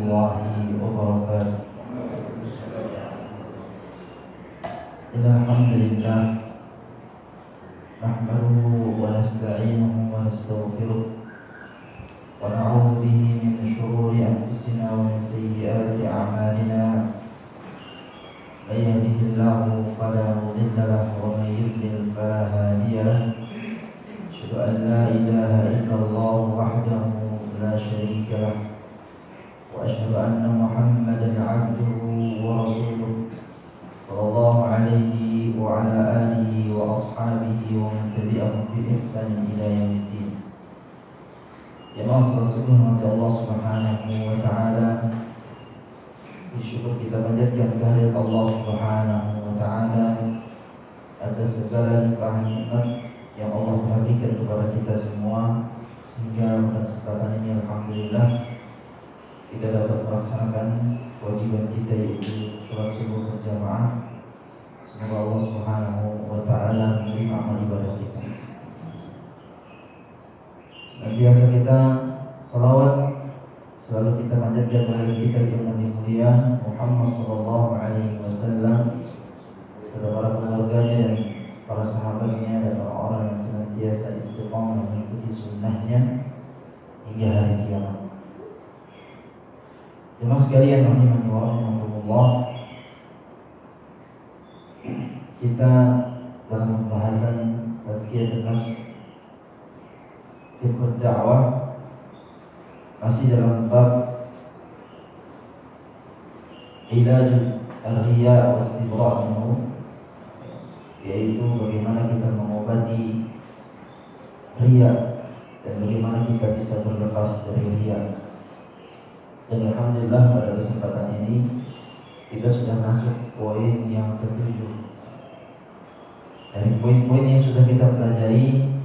warahmatullahi wabarakatuh. Alhamdulillah nahmaduhu wa nasta'inuhu wa nastaghfiruh wa na'udzu bihi min shururi anfusina wa min sayyiati a'malina. May yahdihillahu fala mudilla lahu wa may yudlil fala hadiya lahu. Asyhadu an la ilaha illallah wahdahu la syarika lahu wa asyhadu anna Muhammadan 'abduhu wa rasuluh sallallahu alaihi wa ala alihi wa ashabihi wa man tabi'ahum bi ihsan ila yaumiddin. Ya Allah subhanahu wa ta'ala, bersyukur kita panjatkan kehadirat Allah subhanahu wa ta'ala atas segala limpahan nikmat yang Allah berikan kepada kita semua, sehingga pada kesempatan ini alhamdulillah kita dapat melaksanakan kewajiban kita, yaitu sholat subuh berjamaah. Semoga Allah subhanahu wa ta'ala menerima amal ibadah kita. Senantiasa kita salawat selalu kita panjatkan kepada kita yang mulia Muhammad sallallahu alaihi wasallam, kepada para keluarganya dan para sahabatnya dan orang-orang yang senantiasa istiqamah mengikuti sunnahnya hingga hari kiamat. Jemaah sekalian rahimani wa rahimakumullah, kita dalam pembahasan tazkiyatun nafs fiqh dakwah masih dalam bab ilaj ar-riya wa istibra' minhu, yaitu bagaimana kita mengobati riya dan bagaimana kita bisa berlepas dari riya. Dan alhamdulillah pada kesempatan ini kita sudah masuk poin yang ke-7. Dari poin-poin yang sudah kita pelajari,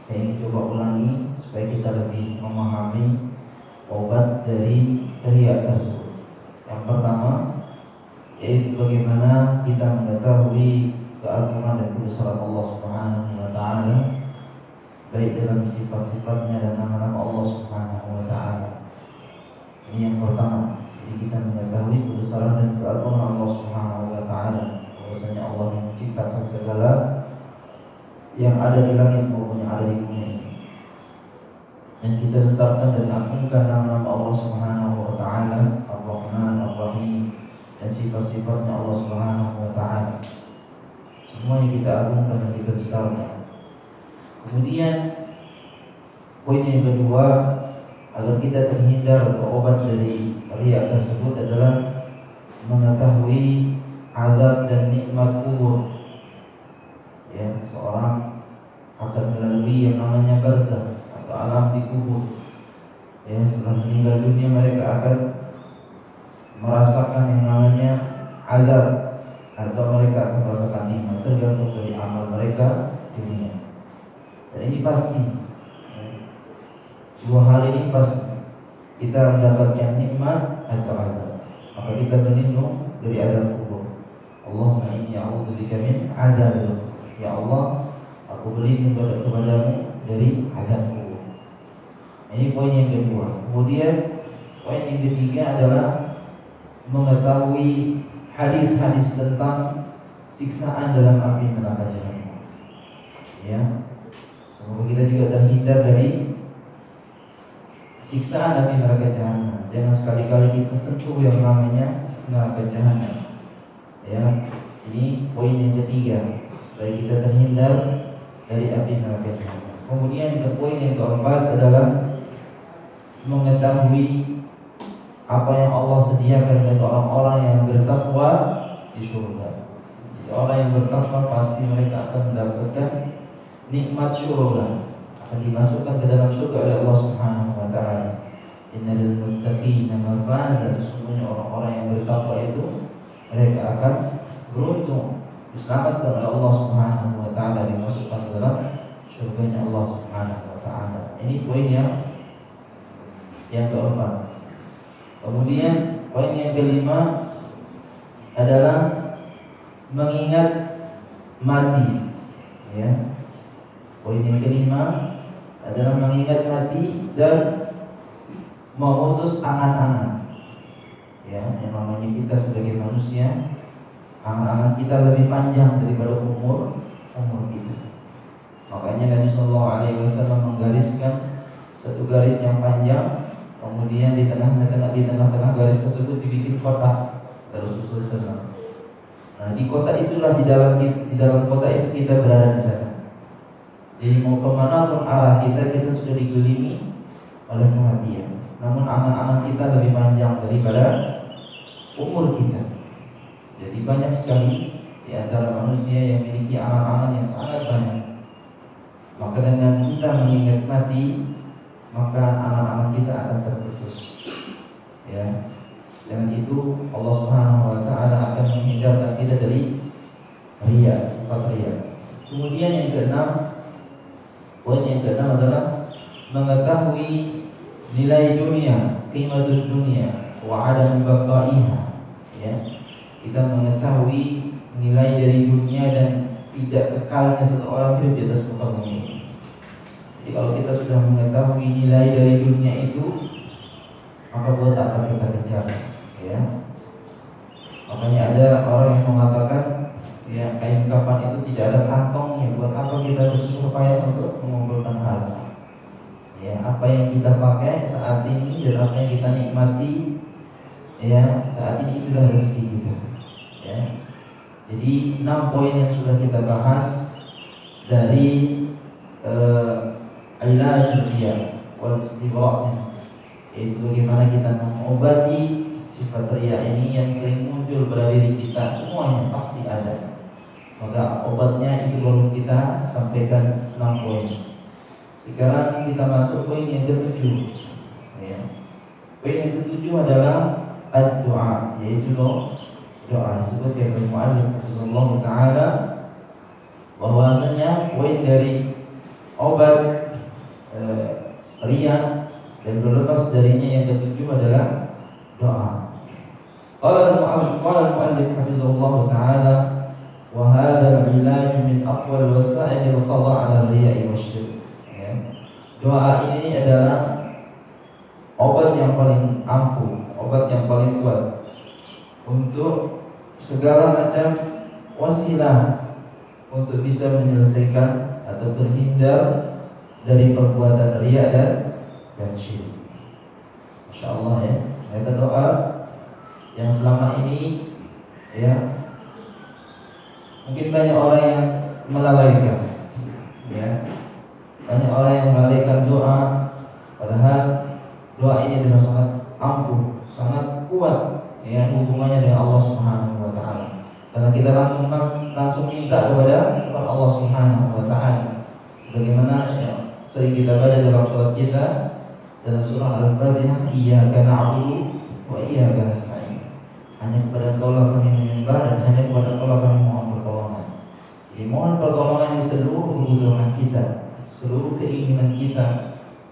saya ingin coba ulangi supaya kita lebih memahami obat dari riya tersebut. Yang pertama yaitu bagaimana kita mengetahui keagungan dan kebesaran Allah Subhanahu wa ta'ala, baik dalam sifat-sifatnya dan nama-nama Allah Subhanahu wa ta'ala. Ini yang pertama. Jadi kita mengetahui kebesaran dan keagungan Allah Subhanahu wa ta'ala, bahwasanya Allah yang menciptakan segala yang ada di langit maupun yang ada di bumi. Dan kita besarkan dan agungkan nama-nama Allah Subhanahu wa ta'ala, Ar-Rahman, Ar-Rahim, dan sifat-sifatnya Allah Subhanahu wa ta'ala. Semuanya kita agungkan dan kita besarkan. Kemudian poin yang kedua, agar kita terhindar atau obat dari riya tersebut adalah mengetahui azab dan nikmat kubur. Ya, seorang akan melalui yang namanya barzakh atau alam di kubur. Ya, setelah meninggal dunia mereka akan merasakan yang namanya azab, atau mereka akan merasakan nikmat, tergantung dari amal mereka di dunia. Dan ini pasti, dua hal ini pasti, kita mendapatkan nikmat atau azab. Maka kita berlindung dari azab kubur. Allahumma inni a'udzubika min adzabil. Ya Allah, aku berlindung kepadamu dari azab kubur. Ini poin yang kedua. Kemudian poin yang ketiga adalah mengetahui hadis-hadis tentang siksaan dalam api neraka jahanam. Ya, semoga kita juga terhindar dari siksaan api neraka jahanam. Jangan sekali-kali kita sentuh yang namanya neraka jahanam. Ya, ini poin yang ketiga, supaya kita terhindar dari api neraka jahanam. Kemudian poin yang keempat adalah mengetahui apa yang Allah sediakan bagi orang-orang yang bertakwa di surga. Jadi orang yang bertakwa pasti mereka akan mendapatkan nikmat surga, akan dimasukkan ke dalam surga oleh Allah Subhanahu wa ta'ala. Innal muttaqina mafaza, sesungguhnya orang-orang yang bertakwa itu mereka akan beruntung, diselamatkan oleh Allah Subhanahu wa ta'ala, dimasukkan ke dalam surganya Allah Subhanahu wa ta'ala. Ini poin yang keempat. Kemudian poin yang kelima adalah mengingat mati. Ya. Poin yang kelima adalah mengingat mati dan memutus angan-angan. Ya, yang namanya kita sebagai manusia, angan-angan kita lebih panjang daripada umur kita. Makanya Nabi Shallallahu Alaihi Wasallam menggariskan satu garis yang panjang, kemudian di tengah-tengah garis tersebut dibikin kotak. Rasulullah SAW. Nah, di kota itulah, di dalam kota itu kita berada di sana. Jadi mau kemana pun arah kita sudah dikelilingi oleh kematian. Namun angan-angan kita lebih panjang daripada umur kita. Jadi banyak sekali di antara manusia yang memiliki angan-angan yang sangat banyak. Maka dengan kita mengingat mati, maka angan-angan kita akan terputus. Ya. Dengan itu Allah Subhanahu wa taala akan menghindarkan kita dari riya, sifat riya. Kemudian yang keenam, poin yang keenam adalah mengetahui nilai dunia, qimatul dunia wa adam baqaiha. Ya. Kita mengetahui nilai dari dunia dan tidak kekalnya seseorang hidup di atas muka bumi. Jadi kalau kita sudah mengetahui nilai dari dunia itu, maka buat apa kita kejar? Ya. Makanya ada orang yang mengatakan, ya, kain kapan itu tidak ada kantongnya. Buat apa kita bersusah payah untuk mengumpulkan harta? Ya, apa yang kita pakai saat ini dan apa yang kita nikmati, ya, saat ini itulah rezeki kita. Ya. Jadi 6 poin yang sudah kita bahas dari ilajul riya wal istibra', yaitu bagaimana kita mengobati sifat riya ini yang sering muncul pada diri kita. Semuanya pasti ada. Maka obatnya itu baru kita sampaikan 6 poin. Sekarang kita masuk poin yang ke-7. Ya. Poin yang ke-7 adalah ad-du'a, yaitu doa. Disebut oleh mu'allif Allah Ta'ala bahwasanya poin dari obat riya dan berlepas darinya yang ke-7 adalah doa. Qala al-mu'allif hafizahullah ta'ala wa hadha al-ilaj min aqwal wasa'il al-qada' 'ala ar-riya'i wasyirk. Doa ini adalah obat yang paling ampuh, obat yang paling kuat untuk segala macam wasilah untuk bisa menyelesaikan atau terhindar dari perbuatan riya dan syirik. Masya Allah, ya. Kata doa yang selama ini, ya, mungkin banyak orang yang melalaikan, ya, banyak orang yang melalaikan doa, padahal doa ini adalah sangat ampuh, sangat kuat, ya, hubungannya dengan Allah Subhanahu wa taala. Karena kita langsung minta kepada Allah Subhanahu wa taala. Bagaimana, ya, sering kita baca dalam surat kita, dalam surah Al-Fatihah, iyyaka na'budu wa iyyaka nasta'in. Hanya kepada Engkau kami menyembah dan hanya kepada Engkau kami mohon pertolongan. Jadi mohon pertolongan di seluruh kebutuhan kita, seluruh keinginan kita,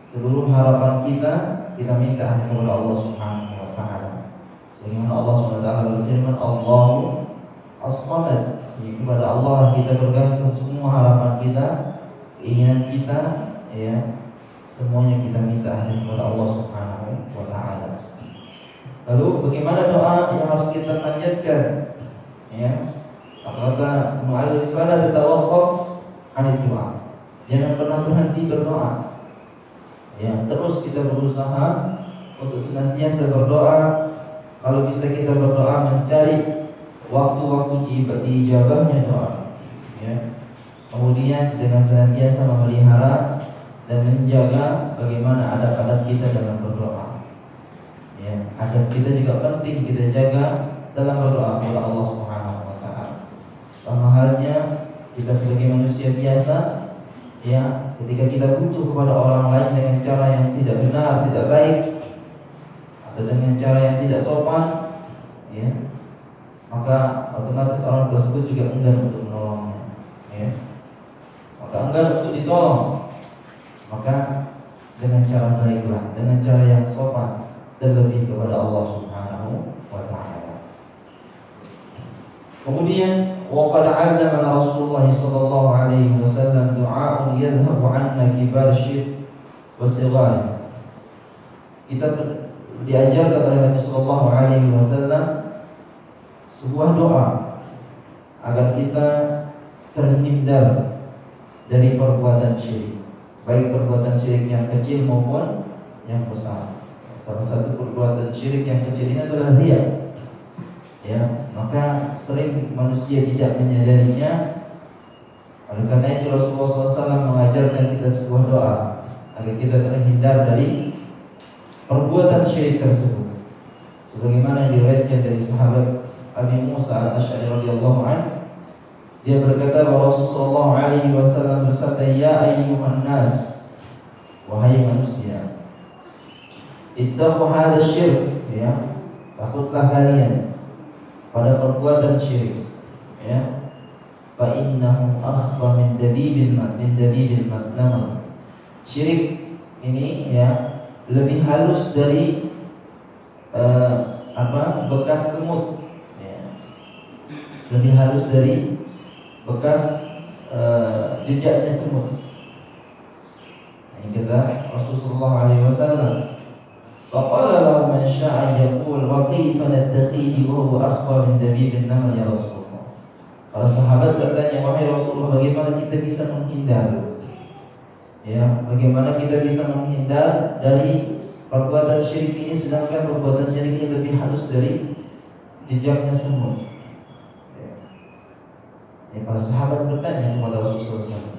seluruh harapan kita minta hanya kepada Allah Subhanahu wa taala. Sebagaimana Allah Subhanahu wa taala berfirman, Allahu as-samad. Jadi kepada Allah kita bergantung semua harapan kita, keinginan kita, ya, semuanya kita minta hanya kepada Allah Subhanahu wa taala. Lalu bagaimana doa yang harus kita panjatkan? Ya. Kata mu'allif, fala tatawaqqaf 'anil du'a. Jangan pernah berhenti berdoa. Ya, terus kita berusaha untuk senantiasa berdoa. Kalau bisa kita berdoa mencari waktu-waktu diijabahnya doa. Ya. Kemudian dengan senantiasa memelihara dan menjaga bagaimana adab-adab kita dalam berdoa. Ya, adab kita juga penting kita jaga dalam berdoa kepada Allah Subhanahu wa taala. Sama halnya kita sebagai manusia biasa, ya, ketika kita butuh kepada orang lain dengan cara yang tidak benar, tidak baik, atau dengan cara yang tidak sopan, ya, maka otomatis orang tersebut juga enggan untuk menolongnya, ya. Maka enggan untuk ditolong. Maka dengan cara baiklah, dengan cara yang sopan, terlebih kepada Allah Subhanahu wa taala. Kemudian waqad 'allama Rasulullah sallallahu alaihi wasallam du'a'un yadhhabu 'anna kibar syirk wa sighar. Kita diajarkan oleh Nabi Sallallahu Alaihi Wasallam sebuah doa agar kita terhindar dari perbuatan syirik, baik perbuatan syirik yang kecil maupun yang besar. Salah satu perbuatan syirik yang kecil ini adalah riya. Ya, maka sering manusia tidak menyadarinya. Oleh karena itu Rasulullah SAW mengajarkan kita sebuah doa agar kita terhindar dari perbuatan syirik tersebut. Sebagaimana diriwayatkan dari sahabat Abi Musa al-Asy'ari radhiyallahu anhu, dia berkata bahwa Rasulullah alaihi wasallam bersabda, "Ya ayyuhan nas, wahai manusia, ittaqu hadzal syirk," ya, takutlah kalian pada perbuatan syirik, ya. Fa innahu akhfa min dabibil namal. Syirik ini ya lebih halus dari bekas semut, ya. Lebih halus dari bekas jejaknya semut. Ini kata Rasulullah alaihi wasallam. Faqala lahu man syaa'a yaqul wa kayfa nattaqihi wa huwa akhfa min dabibin namal ya Rasulullah. Para sahabat bertanya, wahai Rasulullah, bagaimana kita bisa menghindar? Ya, bagaimana kita bisa menghindar dari perbuatan syirik ini, sedangkan perbuatan syirik ini lebih halus dari jejaknya semut. Ya, para sahabat bertanya kepada Rasulullah SAW.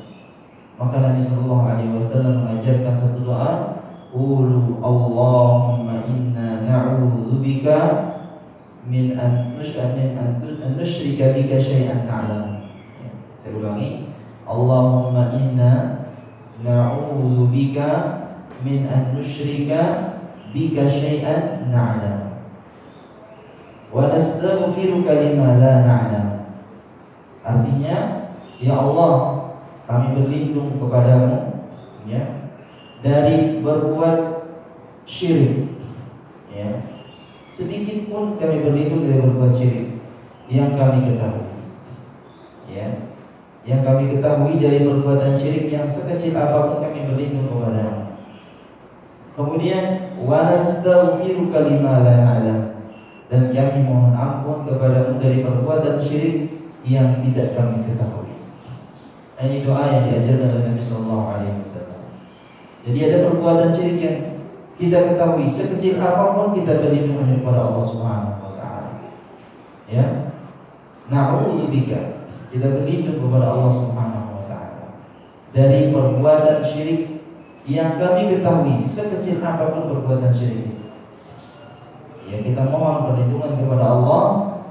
Maka Nabi Sallallahu Alaihi Wasallam mengajarkan satu doa, Qulu Allahumma inna na'udzubika min an nusyrika bika syai'an na'lam. Saya ulangi, Allahumma inna na'udzubika min an nusyrika bika syai'an na'lam wa nastaghfiruka lima la na'lam. Artinya, ya Allah, kami berlindung kepadamu, ya, dari berbuat syirik, ya. Sedikit pun kami berlindung dari berbuat syirik yang kami ketahui, ya. Yang kami ketahui dari perbuatan syirik yang sekecil apapun kami berlindung kepadamu. Kemudian wa nastaghfiruka lima la na'lam, dan kami mohon ampun kepadamu dari perbuatan syirik yang tidak kami ketahui. Ini doa yang diajarkan oleh Nabi Sallallahu Alaihi Wasallam. Jadi ada perbuatan syirik yang kita ketahui, sekecil apapun kita berlindung hanya kepada Allah Subhanahu Wa Taala. Ya, na'udzubika, kita berlindung kepada Allah Subhanahu Wa Taala dari perbuatan syirik yang kami ketahui, sekecil apapun perbuatan syirik itu. Ya, kita mohon perlindungan kepada Allah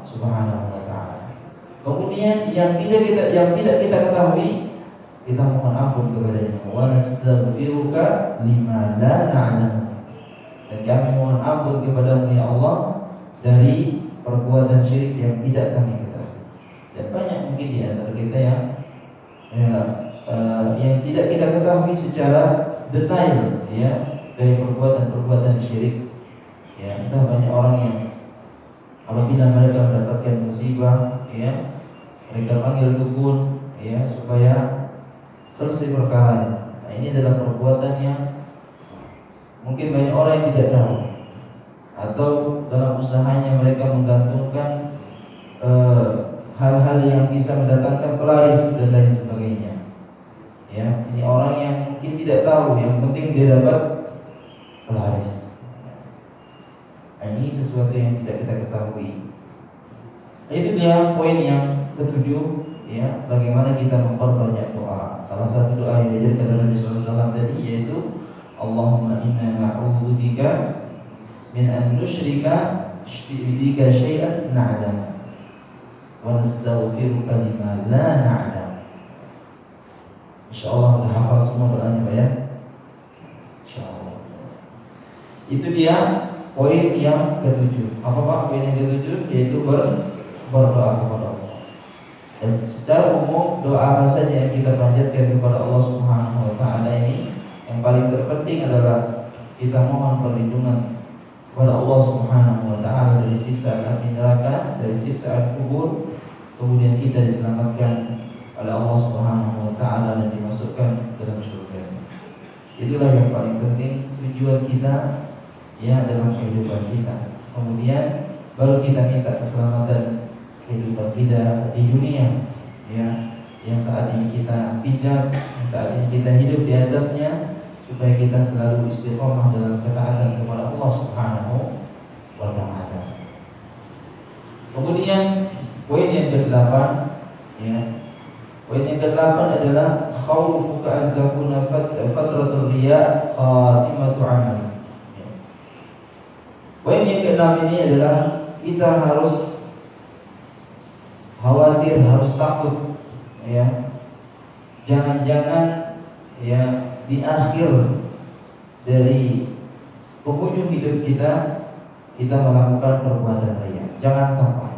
Subhanahu Wa Taala. Kemudian yang tidak kita ketahui, kita mohon ampun kepadanya. Wa nastaghfiruka lima la na'lam, dan kami mohon ampun kepadamu ya Allah dari perbuatan syirik yang tidak kami ketahui. Dan banyak mungkin di antara kita yang tidak kita ketahui secara detail, ya, dari perbuatan syirik. Ya, entah banyak orang yang apabila mereka mendapatkan musibah, ya, mereka panggil dukun, ya, supaya selesai perkara. Nah, ini adalah perbuatan yang mungkin banyak orang yang tidak tahu, atau dalam usahanya mereka menggantungkan hal-hal yang bisa mendatangkan pelaris dan lain sebagainya. Ya, ini orang yang mungkin tidak tahu, yang penting dia dapat pelaris. Nah, ini sesuatu yang tidak kita ketahui. Nah, itu dia poin yang ketujuh, ya, bagaimana kita memperbanyak doa. Salah satu doa yang diajarkan oleh Nabi SAW tadi yaitu Allahumma inna na'udzubika min an nusyrika bika syai'an na'lam wa nastaghfiruka lima la na'lam. Insyaallah sudah hafal semua doanya, Pak, ya? Insyaallah. Itu dia poin yang ketujuh. Apa Pak poin yang ketujuh? Yaitu berdoa kepada Allah. Dan secara umum doa apa saja yang kita panjatkan kepada Allah Subhanahu Wa Taala ini, yang paling terpenting adalah kita mohon perlindungan kepada Allah Subhanahu Wa Taala dari siksa api neraka, dari siksa kubur, kemudian kita diselamatkan oleh Allah Subhanahu Wa Taala dan dimasukkan ke dalam surga. Itulah yang paling penting, tujuan kita ya dalam kehidupan kita. Kemudian baru kita minta keselamatan kehidupan kita di dunia, ya, yang saat ini kita pijak, yang saat ini kita hidup di atasnya, supaya kita selalu istiqomah dalam ketaatan kepada Allah Subhanahu wa Ta'ala. Kemudian poin yang ke-8, ya. Poin yang ke-8 adalah khawfuka an takuna fatratul riya khatimatu amal. Ya. Poin yang ke-6 ini adalah kita harus khawatir, harus takut, ya. Jangan-jangan ya di akhir dari penghujung hidup kita melakukan perbuatan riya. Jangan sampai,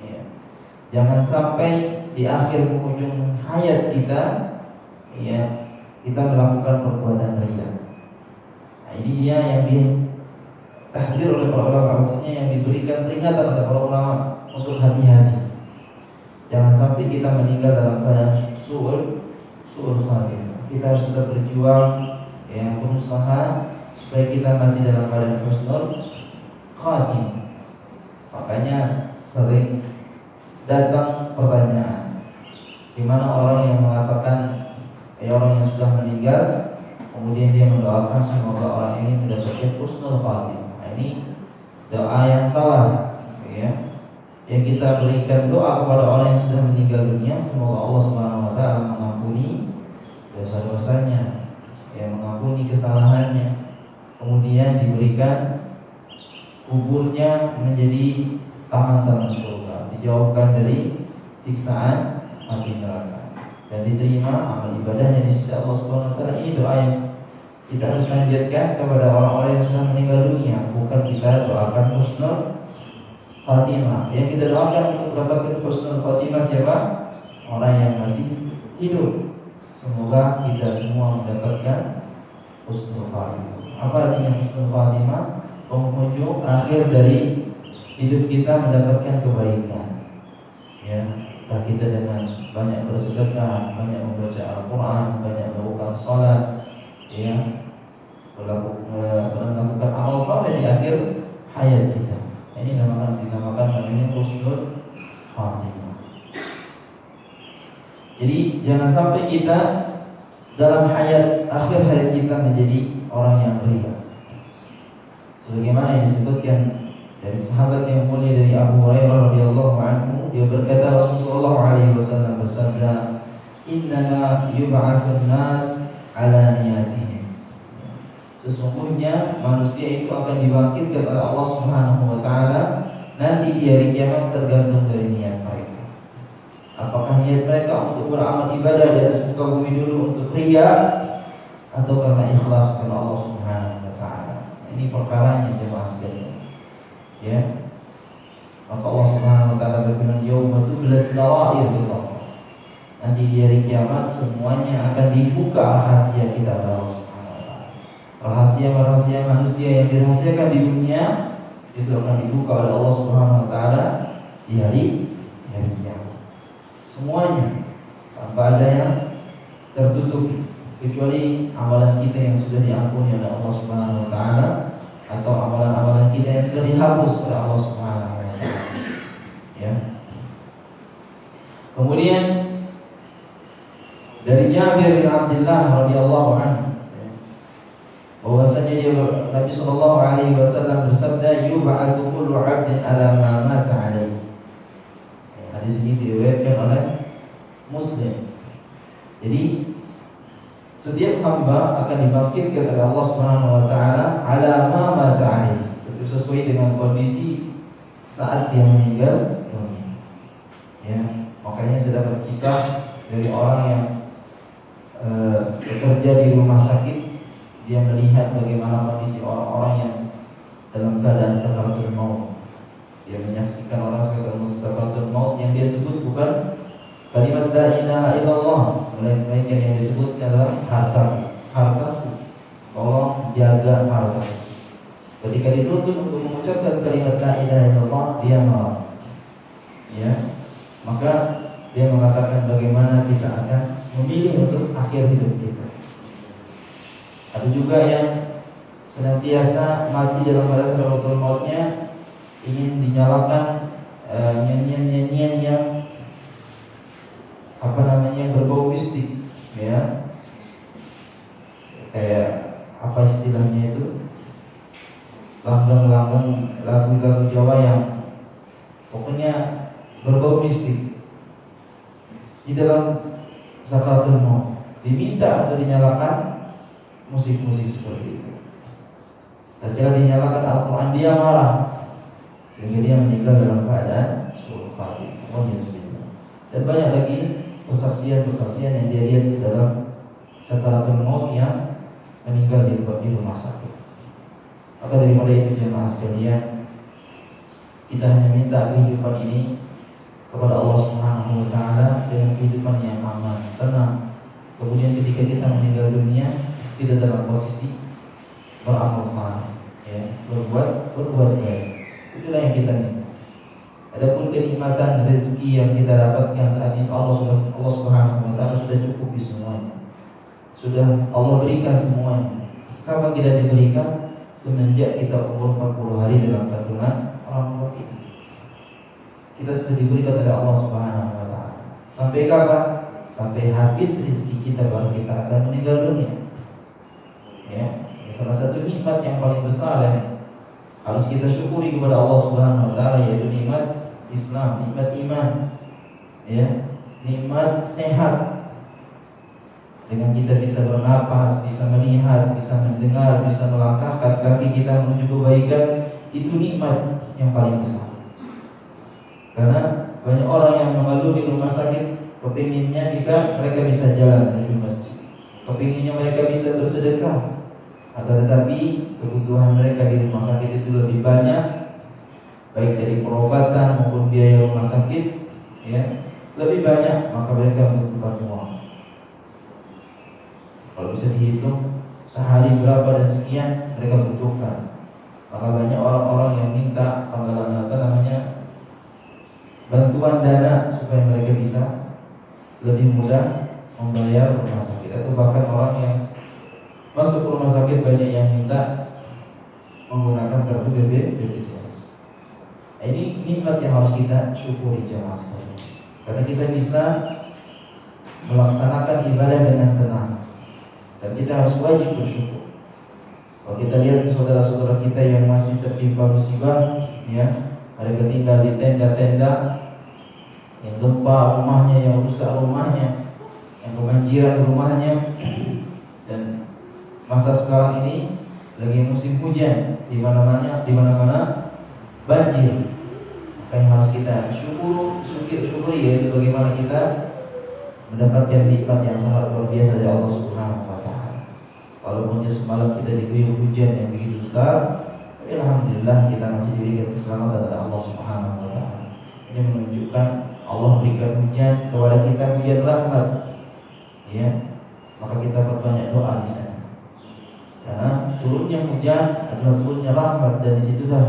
ya. Jangan sampai di akhir penghujung hayat kita, ya, kita melakukan perbuatan riya. Nah, ini dia yang ditahdzir oleh para ulama, maksudnya yang diberikan peringatan oleh para ulama untuk hati-hati. Jangan sampai kita meninggal dalam keadaan su'ul khatimah. Kita harus tetap berjuang, ya, berusaha supaya kita mati dalam keadaan husnul khatimah. Makanya sering datang pertanyaan, di mana orang yang mengatakan, orang yang sudah meninggal, kemudian dia mendoakan semoga orang ini mendapatkan husnul khatimah. Nah, ini doa yang salah, ya. Yang kita berikan doa kepada orang yang sudah meninggal dunia, semoga Allah Subhanahu wa Ta'ala mengampuni dosa-dosanya, yang mengampuni kesalahannya, kemudian diberikan kuburnya menjadi taman-taman surga, dijauhkan dari siksaan api neraka, dan diterima amal ibadahnya di sisi Allah Subhanahu wa Ta'ala. Ini doa yang kita harus panjatkan kepada orang-orang yang sudah meninggal dunia, bukan kita doakan husnul khatimah. Yang kita doakan untuk mendapatkan husnul khatimah siapa? Orang yang masih hidup. Semoga kita semua mendapatkan husnul khatimah. Apa artinya husnul khatimah? Penghujung akhir dari hidup kita mendapatkan kebaikan, ya. Entah kita dengan banyak bersedekah, banyak membaca Al-Quran, banyak melakukan salat, ya, melakukan amal saleh di akhir hayat kita. Ini dinamakan namanya husnul khatimah. Jadi jangan sampai kita dalam akhir hayat kita menjadi orang yang riya. Sebagaimana yang disebutkan dari sahabat yang mulia dari Abu Hurairah radhiyallahu anhu, dia berkata Rasulullah alaihi wasallam bersabda, "Innama yub'atsun nas ala niyatihim." Sesungguhnya manusia itu akan dibangkitkan oleh Allah Subhanahu wa Ta'ala nanti di hari kiamat, tergantung dari niat mereka. Apakah niat mereka untuk beramal ibadah di atas muka bumi dulu untuk riya, atau karena ikhlas kepada Allah Subhanahu wa Ta'ala. Ini perkaranya jemaah sekalian, ya. Maka Allah Subhanahu wa Ta'ala berfirman, "Yauma tublas sarair." Nanti di hari kiamat semuanya akan dibuka rahasia kita oleh Allah Subhanahu wa Ta'ala. Rahasia-rahasia manusia yang dirahasiakan di dunia itu akan dibuka oleh Allah Subhanahu wa Ta'ala di hari kiamat. Semuanya tanpa ada yang tertutup, kecuali amalan kita yang sudah diampuni oleh Allah Subhanahu wa Ta'ala, atau amalan-amalan kita yang sudah dihapus oleh Allah Subhanahu wa Ta'ala, ya. Kemudian dari Jabir bin Abdullah radhiyallahu anhu, bahwasanya Nabi sallallahu alaihi wasallam bersabda, "Yub'atsu kullu 'abdin 'ala ma mata 'alaihi." Hadis ini diriwayatkan oleh Muslim. Jadi setiap hamba akan dibangkitkan oleh Allah Subhanahu wa Ta'ala ala ma mata 'alaihi, sesuai dengan kondisi saat dia meninggal dunia, ya. Makanya sudah berkisah dari orang yang bekerja di rumah sakit, dia melihat bagaimana kondisi orang-orang yang dalam keadaan sakaratul maut. Dia menyaksikan orang sakaratul maut yang dia sebut bukan kalimat la ilaha illallah, melainkan yang disebut adalah harta. Tolong jaga harta. Ketika dituntut untuk mengucapkan kalimat la ilaha illallah, dia marah, ya. Maka dia mengatakan bagaimana kita akan memilih untuk akhir hidup kita. Ada juga yang senantiasa mati dalam keadaan sakaratul mautnya ingin dinyalakan nyanyian-nyanyian yang berbau mistik, ya, kayak apa istilahnya itu, langgang-langgang lagu-lagu Jawa yang pokoknya berbau mistik di dalam sakaratul maut, diminta untuk dinyalakan musik-musik seperti itu. Ketika dinyalakan Al-Quran dia marah sehingga dia meninggal dalam keadaan suul khatimah. Dan banyak lagi kesaksian yang dia lihat di dalam sakaratul maut yang meninggal di rumah sakit. Maka daripada itu jemaah sekalian, kita hanya minta kehidupan ini kepada Allah Subhanahu wa taala dengan kehidupan yang aman, tenang. Kemudian ketika kita meninggal dunia tidak dalam posisi beramal saleh, ya, berbuat baik. Itulah yang kita minta. Adapun kenikmatan rezeki yang kita dapatkan saat ini Allah Subhanahu wa taala sudah cukupi semuanya. Sudah Allah berikan semuanya. Kapan kita diberikan? Semenjak kita umur 40 hari dalam kandungan orang tua kita. Kita sudah diberikan oleh Allah Subhanahu wa taala. Sampai kapan? Sampai habis rezeki kita baru kita akan meninggal dunia. Ya, salah satu nikmat yang paling besar yang harus kita syukuri kepada Allah Subhanahu wa taala yaitu nikmat Islam, nikmat iman, ya, nikmat sehat. Dengan kita bisa bernapas, bisa melihat, bisa mendengar, bisa melangkahkan kaki kita menuju kebaikan, itu nikmat yang paling besar. Karena banyak orang yang mengeluh di rumah sakit, kepinginnya mereka bisa jalan menuju masjid, kepinginnya mereka bisa bersedekah, akan tetapi kebutuhan mereka di rumah sakit itu lebih banyak, baik dari perobatan maupun biaya rumah sakit, ya, lebih banyak, maka mereka membutuhkan uang. Kalau bisa dihitung sehari berapa dan sekian mereka butuhkan, maka banyak orang-orang yang minta bantuan dana supaya mereka bisa lebih mudah membayar rumah sakit, atau bahkan orang yang masuk rumah sakit banyak yang minta menggunakan kartu BPJS. Ini nikmat yang harus kita syukuri jemaah sekalian, karena kita bisa melaksanakan ibadah dengan tenang, dan kita harus wajib bersyukur. Kalau kita lihat saudara-saudara kita yang masih tertimpa musibah, ya, ada yang tinggal di tenda-tenda, yang gempa rumahnya, yang rusak rumahnya, yang kebanjiran rumahnya, dan masa sekarang ini lagi musim hujan, di mana-mana banjir. Maka yang harus kita syukuri yaitu bagaimana kita mendapatkan nikmat yang sangat luar biasa dari Allah Subhanahu wa taala. Walaupun semalam kita diguyur hujan yang begitu besar, tapi alhamdulillah kita masih diberikan keselamatan dari Allah Subhanahu wa taala. Ini menunjukkan Allah berikan hujan kepada kita, hujan rahmat, ya. Maka kita perbanyak doa di sana. Karena turunnya hujan adalah turunnya rahmat, dan disitulah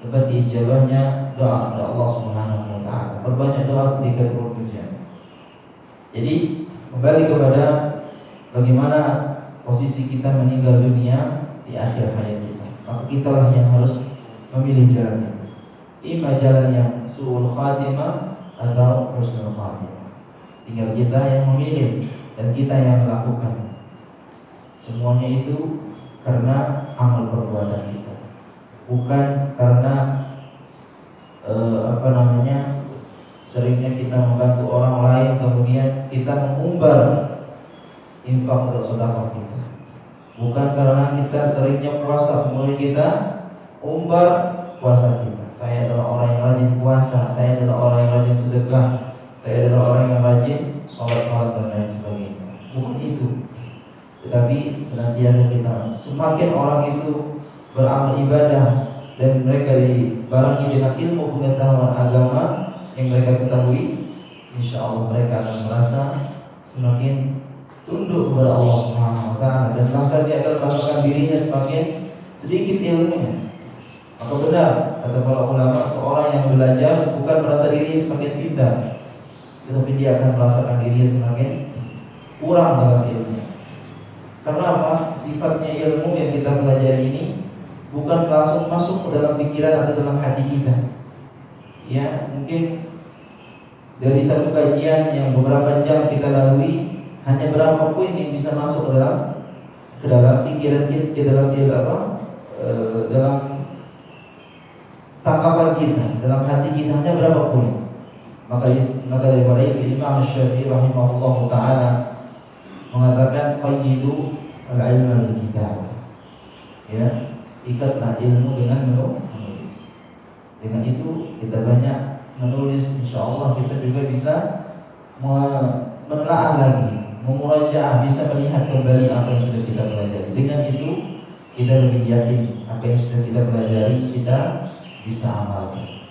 tempat diijabahnya doa kepada Allah Subhanahu wa taala. Perbanyak doa ketika turun hujan. Jadi kembali kepada bagaimana posisi kita meninggal dunia di akhir hayat kita. Maka kitalah yang harus memilih jalan itu. Ima jalan yang su'ul khatimah atau husnul khatimah. Tinggal kita yang memilih dan kita yang melakukan. Semuanya itu karena amal perbuatan kita, bukan karena seringnya kita membantu orang lain kemudian kita mengumbar infak atau sedekah kita, bukan karena kita seringnya puasa kemudian kita umbar puasa kita. Saya adalah orang yang rajin puasa, saya adalah orang yang rajin sedekah, saya adalah orang yang rajin sholat malam dan lain sebagainya. Bukan itu. Tetapi senantiasa kita, semakin orang itu beramal ibadah dan mereka dibarengi dengan ilmu pengetahuan agama yang mereka ketahui, insya Allah mereka akan merasa semakin tunduk kepada Allah Subhanahu wa taala, dan bahkan dia akan merasakan dirinya semakin sedikit ilmunya. Maka benar kata para ulama, seorang yang belajar bukan merasa dirinya semakin pintar, tetapi dia akan merasakan dirinya semakin kurang dalam ilmunya. Karena apa? Sifatnya ilmu yang kita pelajari ini bukan langsung masuk ke dalam pikiran atau dalam hati kita. Ya, mungkin dari satu kajian yang beberapa jam kita lalui, hanya berapa poin yang bisa masuk ke dalam pikiran kita, ke dalam dalam tangkapan kita, dalam hati kita, hanya berapa poin. Maka daripada itu Imam Syafi'i rahimahullah taala mengatakan qayyidu al-ilma bil kitab. Ya, ikatlah ilmu dengan menulis. Dengan itu kita banyak menulis, insyaallah kita juga bisa menelaah lagi, memurajaah, bisa melihat kembali apa yang sudah kita pelajari. Dengan itu kita lebih yakin apa yang sudah kita pelajari kita bisa amalkan.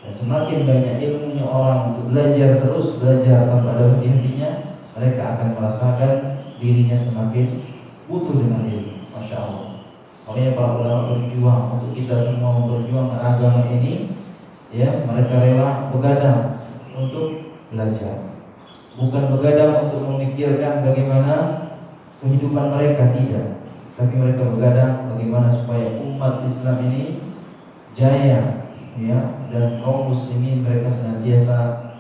Dan semakin banyak ilmunya orang untuk belajar terus, belajar tanpa ada henti-hentinya, mereka akan merasakan dirinya semakin butuh dengan ilmu. Masya Allah. Makanya para ulama berjuang untuk kita semua memperjuangkan agama ini. Ya, mereka rela begadang untuk belajar. Bukan begadang untuk memikirkan bagaimana kehidupan mereka, tidak. Tapi mereka begadang bagaimana supaya umat Islam ini jaya, ya, dan kaum muslimin mereka senantiasa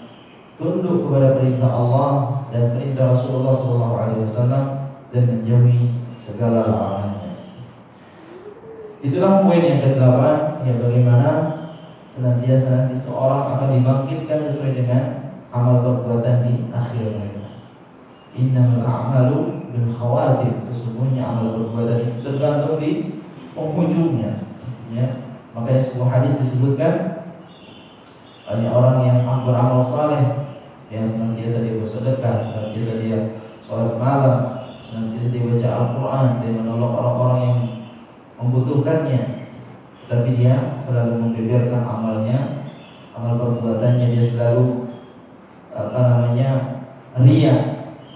tunduk kepada perintah Allah dan perintah Rasulullah SAW dan menjauhi segala larangannya. Itulah poin yang ke-8, ya, bagaimana senantiasa nanti seorang akan dibangkitkan sesuai dengan amal perbuatan di akhir mereka. Innamal a'malu bil khawatim. Sesungguhnya amal perbuatan itu tergantung di penghujungnya, ya. Makanya sebuah hadis disebutkan banyak orang yang beramal saleh, yang senantiasa dia bersedekah, senantiasa dia sholat malam, senantiasa dia baca Al-Quran, dia menolong orang-orang yang membutuhkannya, tapi dia selalu membeberkan amalnya, amal perbuatannya dia selalu riya,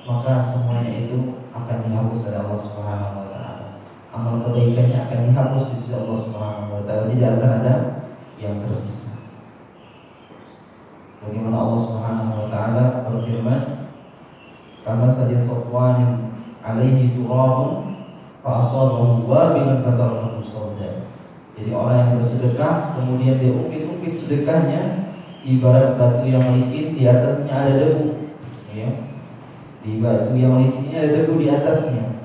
maka semuanya itu akan dihapus oleh Allah Subhanahu wa taala. Amal kebaikannya akan dihapus di sisi Allah Subhanahu wa taala, tidak akan ada yang tersisa. Bagaimana Allah Subhanahu wa taala berfirman, "Kama sadi Safwan alaihi turabun fa asabahu wabilun fatarakahu sawda." Jadi orang yang bersedekah kemudian dia ungkit-ungkit sedekahnya, ibarat batu yang licin, di atasnya ada debu, ya. Di batu yang licin ini ada debu di atasnya.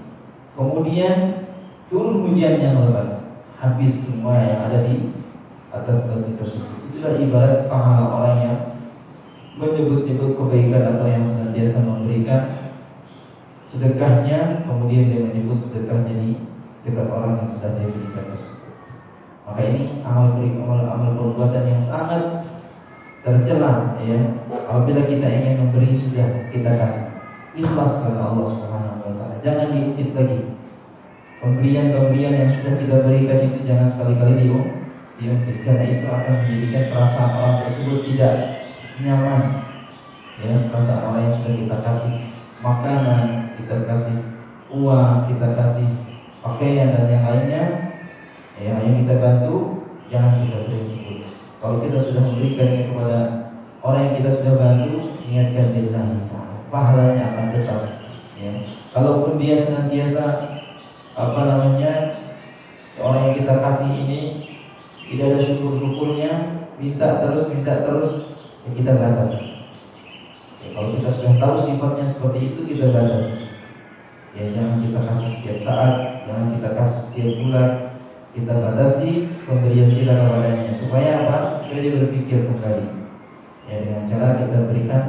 Kemudian turun hujan yang lebat, habis semua yang ada di atas batu tersebut. Itulah ibarat pahala orang yang menyebut-nyebut kebaikan atau yang senantiasa memberikan sedekahnya, kemudian dia menyebut sedekahnya di dekat orang yang sedang dia berikan tersebut. Maka ini amal perbuatan yang sangat tercela, ya. Apabila kita ingin memberi, sudah kita kasih ikhlas kepada Allah Subhanahu wa taala. Jangan diungkit lagi. Pemberian yang sudah kita berikan itu jangan sekali-kali diungkit, karena itu akan menjadikan perasaan orang tersebut tidak nyaman, ya. Perasaan orang yang sudah kita kasih makanan, kita kasih uang, kita kasih pakaian dan yang lainnya, ya, yang kita bantu, jangan kita sering sebut. Kalau kita sudah memberikannya kepada orang yang kita sudah bantu, ingatkan lillahi ta'ala, pahalanya akan tetap, ya. Kalaupun dia senantiasa orang yang kita kasih ini tidak ada syukur-syukurnya, minta terus, ya kita batasi. Ya, kalau kita sudah tahu sifatnya seperti itu, kita batasi. Ya, jangan kita kasih setiap saat, jangan kita kasih setiap bulan. Kita batasi pemberian kita kepadanya, supaya apa? Supaya dia berpikir kembali, ya, dengan cara kita berikan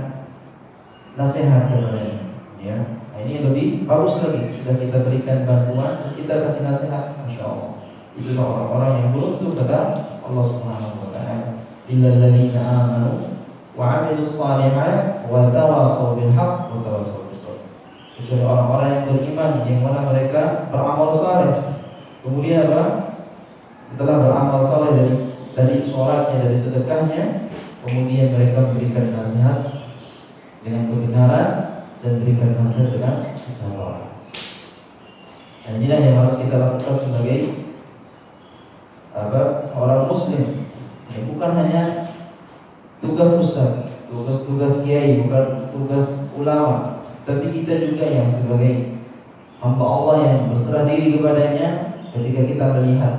nasihat kepadanya, ya. Nah, ini lebih bagus lagi, sudah kita berikan bantuan, kita kasih nasihat, masya Allah. Itulah orang-orang yang beruntung kata Allah Subhanahu wa taala, illal ladzina amanu wa 'amilus shalihat wa tawassaw bil haqq wa tawassaw bis sabr. Kecuali orang-orang yang beriman, yang mana mereka beramal saleh. Kemudian apa? Setelah beramal saleh dari sholatnya, dari sedekahnya, kemudian mereka memberikan nasihat dengan kebenaran dan berikan nasihat dengan kesabaran. Dan inilah yang harus kita lakukan sebagai seorang muslim. Ya, bukan hanya tugas ustaz, tugas kiai, bukan tugas ulama, tapi kita juga yang sebagai hamba Allah yang berserah diri kepadanya. Ketika kita melihat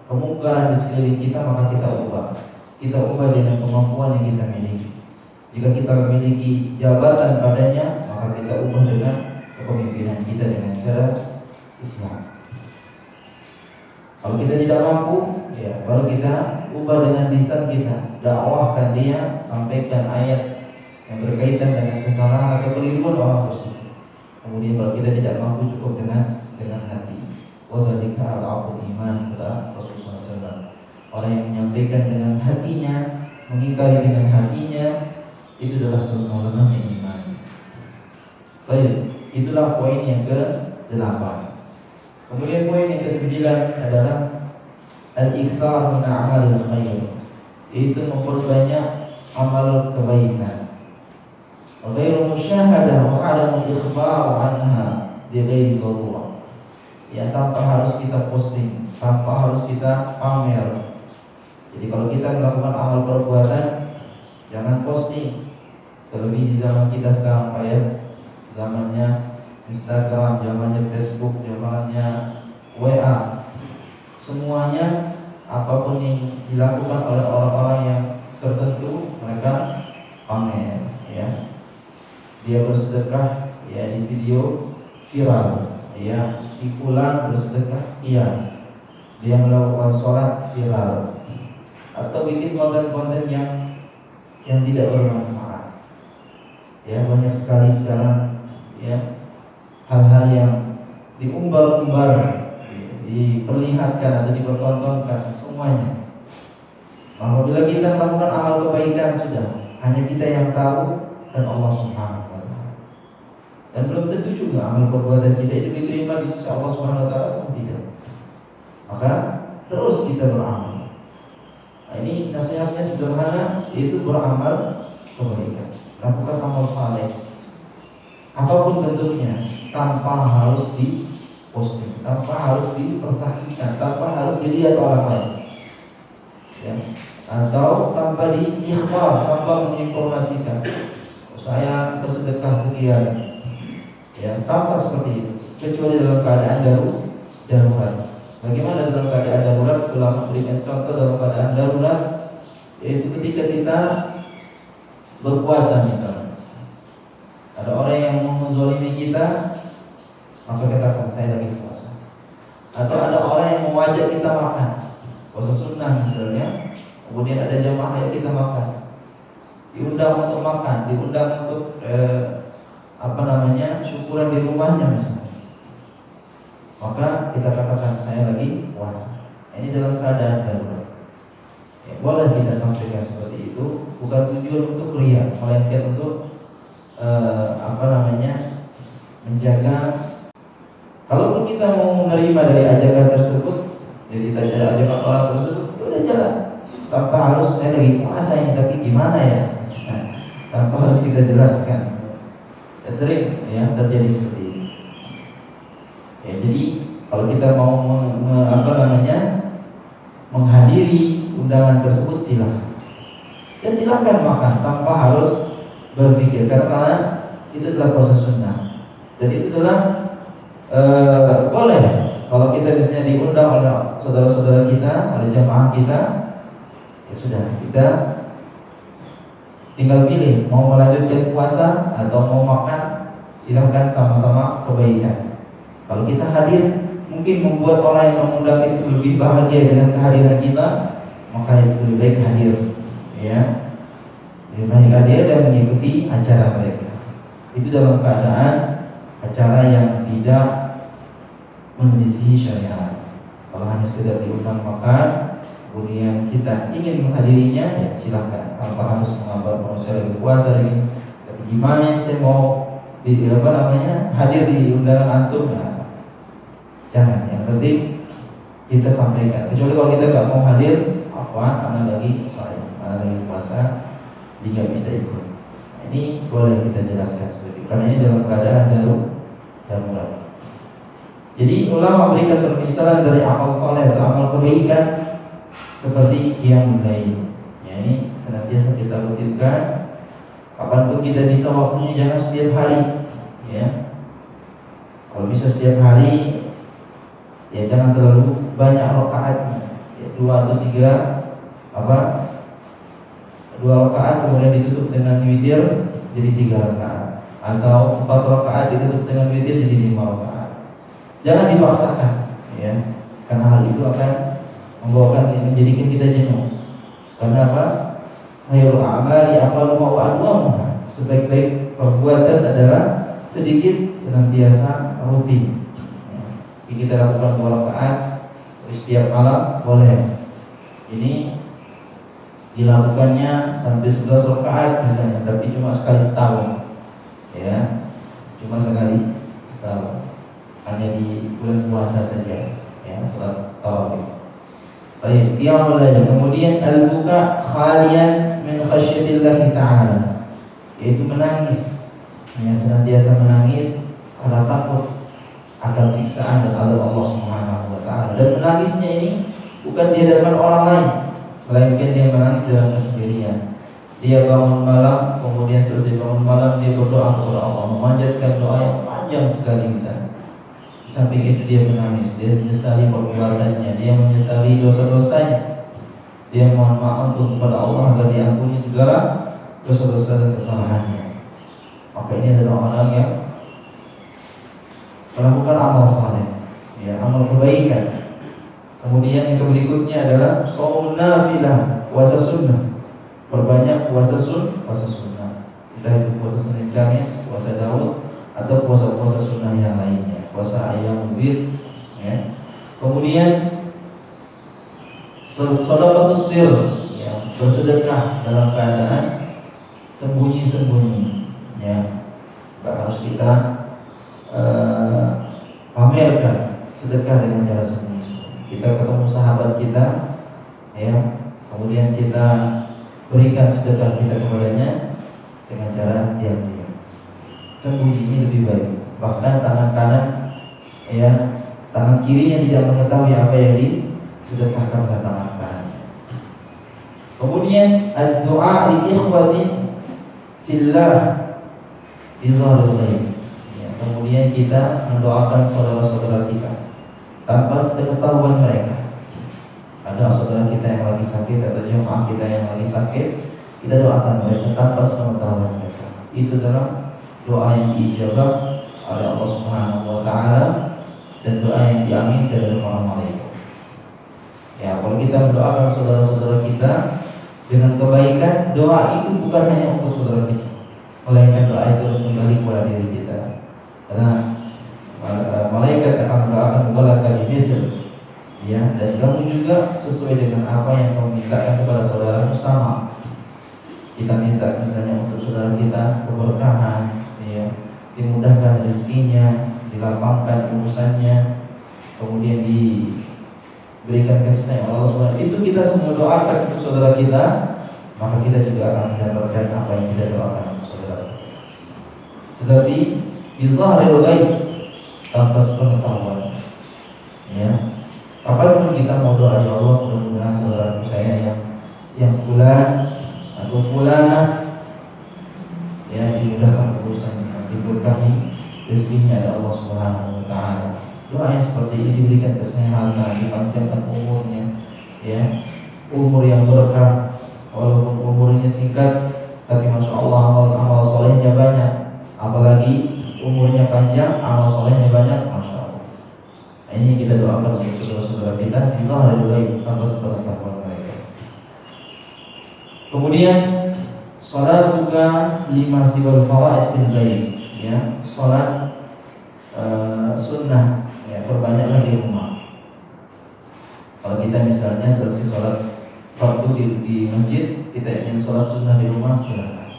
kemungkaran di sekeliling kita, maka kita ubah. Kita ubah dengan kemampuan yang kita miliki. Jika kita memiliki jabatan padanya, maka kita ubah dengan kepemimpinan kita dengan cara Islam. Kalau kita tidak mampu, ya baru kita ubah dengan lisan kita, dakwahkan dia, sampaikan ayat yang berkaitan dengan kesalahan atau keliruan orang tersebut. Kemudian kalau kita tidak mampu, cukup dengan hati. Wadzalika al-'abdul iman, kata Rasulullah SAW. Orang yang menyampaikan dengan hatinya, mengingkari dengan hatinya, itu adalah sempurna iman. Baik, itulah poin yang ke-8. Kemudian poin yang ke-9 adalah al-ikthar min a'malil khair, yaitu memperbanyak amal kebaikan. Ghairu musyahadah wa 'adamul ikhbar 'anha bi ghairi darurah. Ya, tanpa harus kita posting, tanpa harus kita pamer. Jadi kalau kita melakukan amal perbuatan, jangan posting. Terlebih di zaman kita sekarang, Pak ya, zamannya Instagram, zamannya Facebook, zamannya WA. Semuanya apapun yang dilakukan oleh orang-orang yang tertentu, mereka pamer, ya. Dia bersedekah, ya, di video viral, ya, si fulan bersedekah sekian. Dia melakukan sholat viral, atau bikin konten-konten yang tidak bermanfaat. Ya, banyak sekali sekarang, ya, hal-hal yang diumbar-umbar, diperlihatkan atau dipertontonkan semuanya. Apabila kita melakukan amal kebaikan, sudah hanya kita yang tahu dan Allah Subhanahu wa taala. Dan belum tentu juga amal perbuatan kita itu diterima di sisi Allah Subhanahu wa taala atau tidak. Maka terus kita beramal. Nah, ini nasihatnya sederhana, yaitu beramal kebaikan. Lakukan amal saleh apapun bentuknya, tanpa harus diposting, tanpa harus dipersaksikan, tanpa harus dilihat orang lain, ya. Atau tanpa diikhbar, tanpa menginformasikan saya bersedekah sekian, ya, tanpa seperti itu, kecuali dalam keadaan darurat. Bagaimana dalam keadaan darurat? Ulama berikan contoh dalam keadaan darurat, yaitu ketika kita berpuasa misalnya, ada orang yang menzalimi kita, maka katakan saya lagi puasa. Atau ada orang yang mengajak kita makan, puasa sunnah misalnya, kemudian ada jamaah yang kita makan, diundang untuk makan, diundang untuk syukuran di rumahnya misalnya, maka kita katakan saya lagi puasa. Ini dalam keadaan darurat. Ya, boleh kita sampaikan seperti itu, bukan tujuan untuk riya, melainkan untuk menjaga. Kalaupun kita mau menerima dari ajakan tersebut, jadi kita ajakan orang tersebut, udah jalan, tanpa harus saya lagi puasa ini, tapi gimana ya, nah, tanpa harus kita jelaskan. Dan sering ya terjadi seperti itu. Ya, jadi kalau kita mau menghadiri undangan tersebut, silakan. Dan silakan makan tanpa harus berpikir, karena itu adalah proses sunnah. Dan itu adalah boleh kalau kita misalnya diundang oleh saudara-saudara kita, oleh jamaah kita, ya sudah, kita tinggal pilih mau melanjutkan puasa atau mau makan, silahkan, sama-sama kebaikan. Kalau kita hadir, mungkin membuat orang yang mengundang itu lebih bahagia dengan kehadiran kita, maka itu lebih baik hadir, ya, lebih baik hadir dan mengikuti acara mereka. Itu dalam keadaan acara yang tidak menyelisihi syariat. Kalau hanya sekedar diundang makan, kemudian kita ingin menghadirinya, ya silakan, tanpa harus mengabar saya lagi puasa lagi. Tapi gimana saya mau hadir di undangan antum, nah, jangan. Yang penting kita sampaikan. Kecuali kalau kita nggak mau hadir, anak lagi puasa, dia nggak bisa ikut. Nah, ini boleh kita jelaskan seperti itu, karena ini dalam keadaan darurat. Jadi ulama memberikan permisalan dari amal soleh atau amal kebaikan seperti qiyamul lail. Ya, ini senantiasa kita rutinkan. Kapanpun kita bisa, waktunya jangan setiap hari, ya. Kalau bisa setiap hari, ya jangan terlalu banyak rakaatnya, ya, 2 atau 3 apa 2 rakaat kemudian ditutup dengan witir jadi 3 rakaat, atau 4 rakaat ditutup dengan witir jadi 5 rakaat. Jangan dipaksakan, ya, karena hal itu akan menjadikan kita jenuh. Karena apa? Khairul a'mali aqallu wa adwamuha. Sebaik-baik perbuatan adalah sedikit senantiasa rutin. Ya. Jadi kita lakukan 2 rakaat setiap malam boleh. Ini dilakukannya sampai 11 rakaat misalnya, tapi cuma sekali setahun. Ya. Cuma sekali setahun. Hanya di bulan puasa saja. Ya, salat tarawih. Baik, qiyamul lail. Kemudian al-buka khalian min khasyatillahi ta'ala, yaitu menangis, ya, senantiasa menangis karena takut akan siksaan dan azab Allah Subhanahu wa taala. Dan menangisnya ini bukan di hadapan orang lain, melainkan dia menangis dalam kesendirian. Dia bangun malam, kemudian selesai bangun malam dia berdoa kepada Allah, memanjatkan doa yang panjang sekali di sana. Sampai itu dia menangis, dia menyesali perbuatannya, dia menyesali dosa-dosanya, dia mohon maaf kepada Allah agar diampuni segala dosa-dosa dan kesalahannya. Maka ini adalah orang yang melakukan amal saleh, ya, amal kebaikan. Kemudian yang berikutnya adalah shaum nafilah, puasa sunnah. Perbanyak puasa sunnah. Entah itu puasa Senin Kamis, puasa Daud, atau puasa-puasa sunnah yang lainnya. Puasa ayam bid, ya. Kemudian sedekatus sir, ya, bersedekah dalam keadaan sembunyi-sembunyi, ya. Tidak harus kita pamerkan sedekah dengan cara sembunyi-sembunyi. Kita ketemu sahabat kita, ya, kemudian kita berikan sedekah kita kepadanya dengan cara diam-diam. Sembunyi ini lebih baik. Bahkan tangan kanan, ya, tangan kirinya tidak mengetahui apa yang disedekahkan pada tangan kanan. Kemudian ad-du'a li ikhwatin fillah bizarul ghaib. Ya, kemudian kita mendoakan saudara-saudara kita tanpa sepengetahuan mereka. Ada saudara kita yang lagi sakit atau jemaah kita yang lagi sakit, kita doakan mereka tanpa sepengetahuan mereka. Itu adalah doa yang diijabah oleh Allah Subhanahu wa taala dan doa yang diaminkan dari para malaikat. Ya, kalau kita mendoakan saudara-saudara kita dengan kebaikan, doa itu bukan hanya untuk saudara kita, melainkan doa itu kembali kepada diri kita. Karena malaikat akan mendoakan walaka bimithil, ya, dan kamu juga sesuai dengan apa yang kamu mintakan kepada saudaramu sama. Kita minta misalnya untuk saudara kita keberkahan, ya, dimudahkan rezekinya, dilapangkan urusannya, kemudian diberikan kasih sayang Allah SWT. Itu kita semua doakan untuk saudara kita, maka kita juga akan mendapatkan apa yang kita doakan untuk saudara kita. Tetapi bizarul ghaib, tanpa sepengetahuan, ya. Kapanpun kita mau doa ya Allah, mudah-mudahan saudara saya yang fulan atau fulana, ya, dimudahkan urusannya, diberkahi rezekinya oleh Allah Subhanahu wa taala. Doa yang seperti ini diberikan kesehatan, dipanjangkan umurnya, ya, umur yang berkah. Walaupun umurnya singkat, tapi masya Allah amal solehnya banyak. Apalagi umurnya panjang, amal solehnya banyak, masya Allah. Ini kita doakan untuk saudara-saudara kita di zahiril ghaib tanpa sepengetahuan mereka. Kemudian salat juga lima siwal fawaid fil bait, ya, salat sunnah, ya, perbanyaklah di rumah. Kalau kita misalnya selesai salat fardu di masjid, kita ingin salat sunnah di rumah, silakan.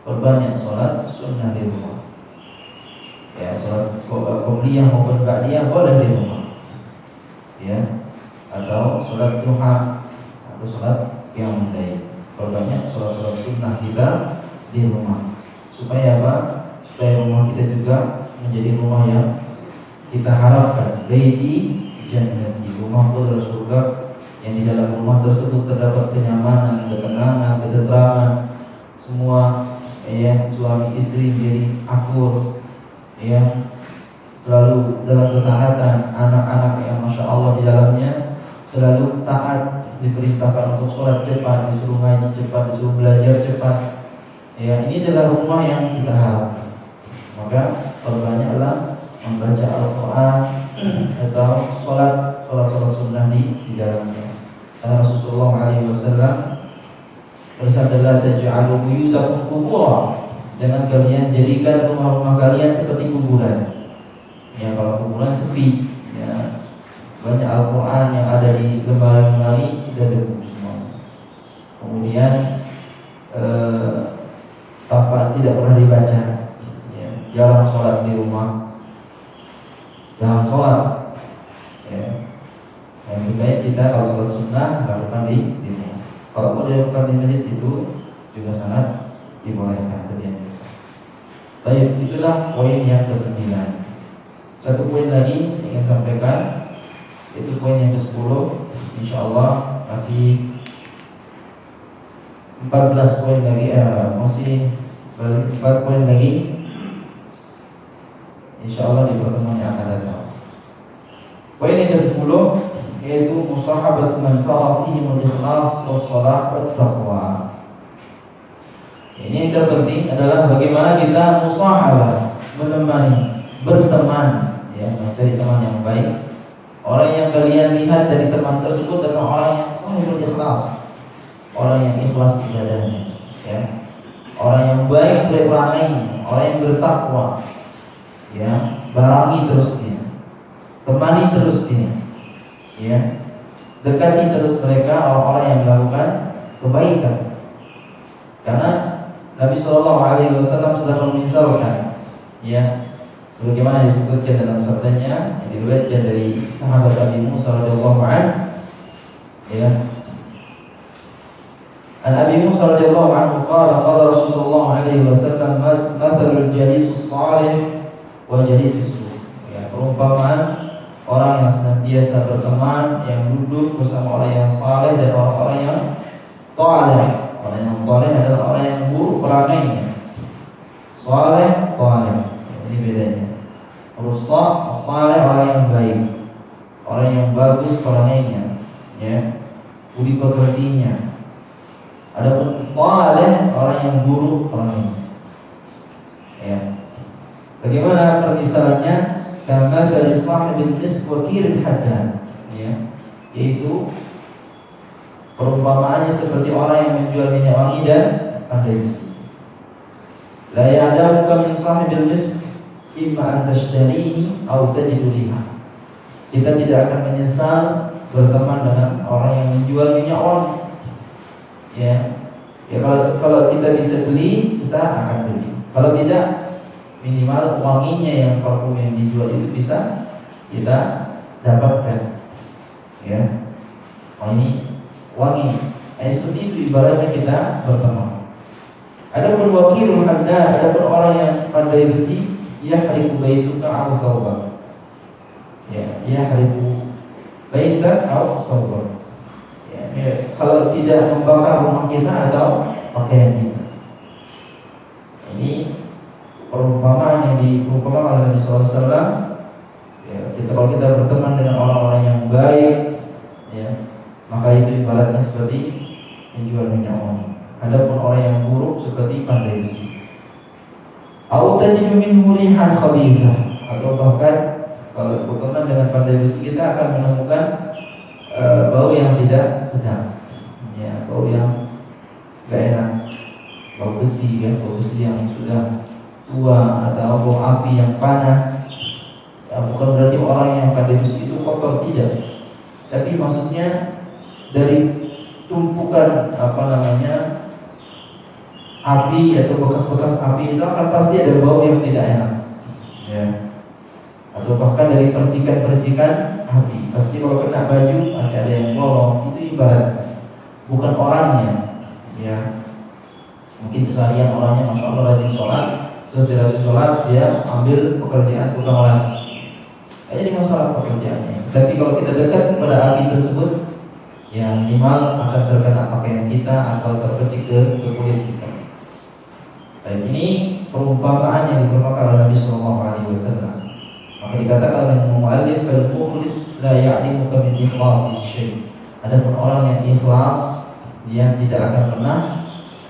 Perbanyak salat sunnah di rumah. Ya, salat qobliyah maupun ba'diyah boleh di rumah, ya, atau salat duha atau salat qiyamul lail. Perbanyak salat-salat sunnah kita di rumah. Supaya apa? Supaya rumah kita juga menjadi rumah yang kita harapkan. Baiti jannati, rumahku adalah surga, yang di dalam rumah tersebut terdapat kenyamanan, ketenangan, ketenteraman. Semua, ya, suami istri menjadi akur, ya, selalu disuruh ngaji cepat, disuruh belajar cepat. Ya, ini adalah rumah yang kita harapkan. Maka perbanyaklah membaca Al-Quran atau sholat sunnah di dalamnya. Karena Rasulullah SAW bersabda, la taj'alu buyutakum qubura. Jangan kalian jadikan rumah-rumah kalian seperti kuburan. Ya, kalau kuburan sepi, ya, banyak Al-Quran yang ada di lemari-lemari sudah debu semua. Kemudian tanpa tidak pernah dibaca, ya, jarang sholat di rumah, jangan sholat. Ya. Yang lebih baik kita kalau sholat sunnah lakukan di rumah. Kalau mau dilakukan di masjid itu juga sangat dibolehkan. Baik, itulah poin yang ke-9. Satu poin lagi saya ingin sampaikan, itu poin yang ke-10. InsyaAllah masih 14 poin lagi, masih 4 poin lagi, InsyaAllah di pertemuan yang akan datang. Poin yang ke-10 yaitu musahabatu man tara fihi al-ikhlas was-shalah wat-taqwa. Ini yang terpenting adalah bagaimana kita musahabah, menemani, berteman, ya, mencari teman yang baik. Orang yang kalian lihat dari teman tersebut adalah orang yang sahihul ikhlas, orang yang ikhlas ibadahnya, ya, orang yang baik berperangai, orang yang bertakwa, ya, barangi terus dia, temani terus dia, ya, dekati terus mereka, orang-orang yang melakukan kebaikan. Karena Nabi SAW sudah memisalkan, ya, sebagaimana disebutkan dalam sabdanya yang diriwayatkan dari sahabat Abi Musa radhiyallahu anhu, ya. An Abi Musa radhiyallahu anhu qala Rasulullah alaihi wasallam mathalul jalisus salih wa jalisis su'. Ya, perumpamaan orang yang senantiasa berteman, yang duduk bersama orang yang saleh dan orang-orang yang saleh. Orang yang saleh adalah orang yang buruk perangainya. Saleh, saleh. Ini bedanya. Rusak, saleh orang yang baik, orang yang bagus perangainya, ya, budi pekertinya. Adapun saleh orang yang buruk perangainya. Ya. Bagaimana permisalannya? Kama dari sahibil misk wa tiril hadan, ya, yaitu perumpamaannya seperti orang yang menjual minyak wangi dan pandai besi. La ya'lamuka min sahibil misk imma an tashdarihi aw tajidu riha. Kita tidak akan menyesal berteman dengan orang yang menjual minyak wangi. Ya, ya, kalau kita bisa beli, kita akan beli. Kalau tidak, minimal wanginya yang parfum yang dijual itu bisa kita dapatkan. Ya, wangi. Seperti itu ibaratnya kita berteman. Adapun wakilul haddad, adapun orang yang pandai besi, yahriqu baituka aw thawbak. Ya, yahriqu baituka aw thawbak. Ya, kalau tidak membakar rumah kita atau pakaian kita. Ini perumpamaan yang diumpamakan oleh Nabi SAW. Ya, kalau kita berteman dengan orang-orang yang baik, ya, maka itu ibaratnya seperti menjual minyak wangi. Adapun orang yang buruk seperti pandai besi. Au tajidu minhu rihan khabithah, atau bahkan kalau berteman dengan pandai besi kita akan menemukan bau yang tidak sedap, ya, bau yang gak enak, bau besi, ya, bau besi yang sudah tua, atau bau api yang panas. Ya, bukan berarti orang yang pandai besi itu kotor, tidak. Tapi maksudnya dari tumpukan api atau bekas-bekas api itu akan pasti ada bau yang tidak enak, ya. Atau bahkan dari percikan-percikan api, pasti kalau kena baju pasti ada yang bolong. Itu ibarat bukan orangnya, ya. Mungkin keseharian orangnya masya Allah rajin sholat, selesai rajin sholat dia ambil pekerjaan tukang las, jadi masalah pekerjaannya. Tapi kalau kita dekat kepada api tersebut, ya, minimal akan terkena pakaian kita atau terpercik ke kulit kita. Baik, ini perumpamaan yang dipermakan oleh Nabi SAW. Maka dikatakan oleh mu'allif al-mukhlis la ya'limuka min ikhlasi syai'. Adapun orang yang ikhlas, yang tidak akan pernah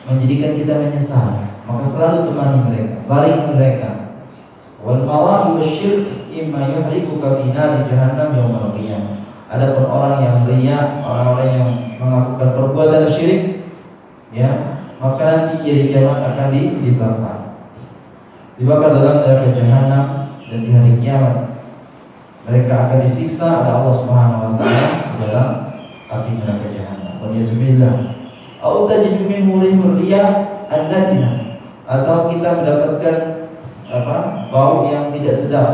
menjadikan kita menyesal. Maka selalu temani mereka, baring mereka. Wal mawa'i wasyirk imma yuhriquka fi nari jahannam yaumil qiyamah. Adapun orang yang riya, orang-orang yang melakukan perbuatan syirik, ya, maka nanti di kiamat akan dibakar dalam neraka jahanam, dan di hari kiamat mereka akan disiksa oleh Allah Subhanahu wa taala dalam api neraka jahanam. Wa yazubillah. Au tajidu min murihur riya annatina, atau kita mendapatkan bau yang tidak sedap,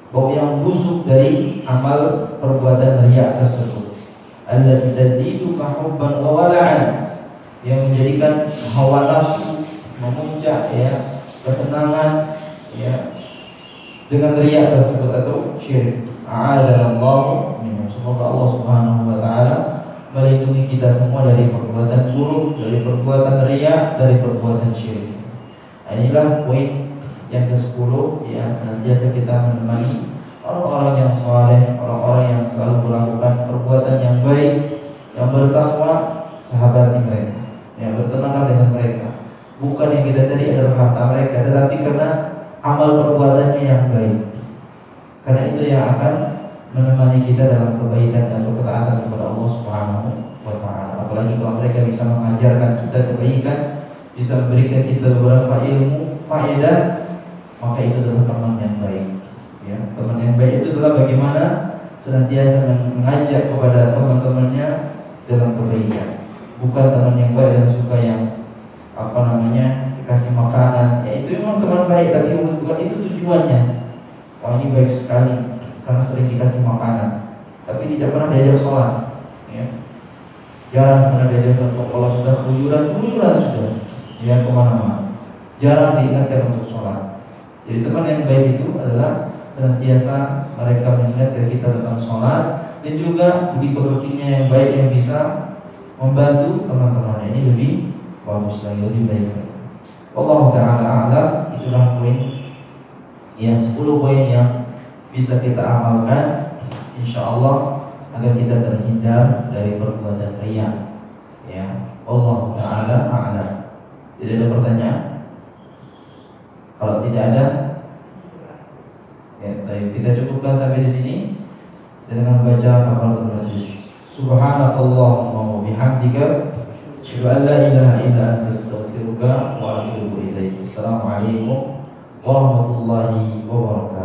bau yang busuk dari amal perbuatan riya tersebut. Allati tazidu ka hubban wa wala'an, yang menjadikan hawa nafsu memuncak, ya, kesenangan, ya, dengan riya tersebut atau syirik. A'adzallahu minhu. Semoga Allah Subhanahu wa taala melindungi kita semua dari perbuatan buruk, dari perbuatan riya, dari perbuatan syirik. Inilah poin yang ke-10, ya, senantiasa kita menemani orang-orang yang saleh, orang-orang yang selalu melakukan perbuatan yang baik, yang bertakwa, sahabati mereka, yang bertemanlah dengan mereka. Bukan yang kita cari adalah harta mereka, tetapi karena amal perbuatannya yang baik. Karena itu yang akan menemani kita dalam kebaikan atau ketaatan kepada Allah Subhanahu wa taala. Apalagi kalau mereka bisa mengajarkan kita kebaikan, bisa memberikan kita beberapa ilmu, faedah, maka itu adalah teman yang baik. Ya, teman yang baik itu adalah bagaimana senantiasa mengajak kepada teman-temannya dalam kebaikan. Bukan teman yang baik dan suka yang dikasih makanan. Ya, itu memang teman baik, tapi bukan itu tujuannya. Oh, ini baik sekali karena sering dikasih makanan, tapi tidak pernah diajak sholat, ya. Jarang pernah diajak sholat. Kalau sudah keluyuran sudah, ya, kemana-mana. Jarang diingatkan untuk sholat. Jadi teman yang baik itu adalah senantiasa mereka mengingatkan kita tentang sholat, dan juga budi pekertinya yang baik yang bisa membantu teman-teman. Ini lebih bagus lagi, lebih baik. Allah Ta'ala a'lam. Itulah poin yang 10 poin yang bisa kita amalkan, insyaallah, agar kita terhindar dari perbuatan riya. Ya, Allah Ta'ala a'lam. Tidak ada pertanyaan? Kalau tidak ada, ya, kita cukupkan sampai di sini dengan baca kafaratul majlis. Subhanakallahumma wa bihamdika, asyhadu an la ilaha illa anta, astaghfiruka wa atubu ilaik. Assalamualaikum warahmatullahi wabarakatuh.